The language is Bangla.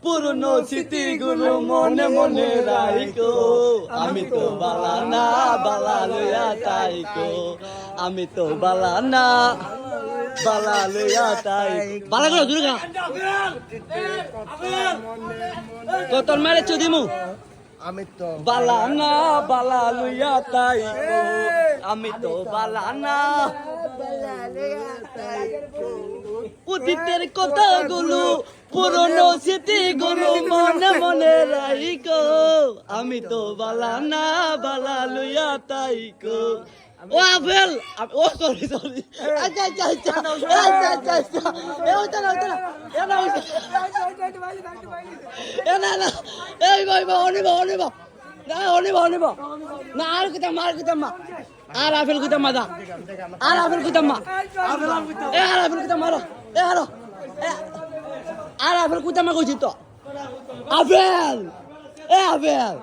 পুরনো স্মৃতিগুলো মনে মনে রাইকো আমি তো বালানা বালা লইয়া তাইকো আমি তো বালানা বালা লইয়া তাই বালা করে দূরে গা কত মারে চুদিমু আমি তো বালানা বালা লইয়া তাইকো আমি তো বালানা অতীতের কথাগুলো পুরনো স্মৃতিগুলো মনে মনে রাইকো আমি তো বালানা বালা লইয়া তাইকো ও আবেল ও সরি সরি আচ্ছা আচ্ছা আচ্ছা আচ্ছা আচ্ছা এ ওইটা না ওইটা না এ না ওইটা এ না না এই ভাই ভাই অনিবা অনিবা না অনিবা অনিবা না আর কিতা মা আর আবেল কিতা মাদা আর আবেল কিতা মা এ আর আবেল কিতা মারো এ হারো আর আবেল কিতা মা কইছি তো আবেল এ আবেল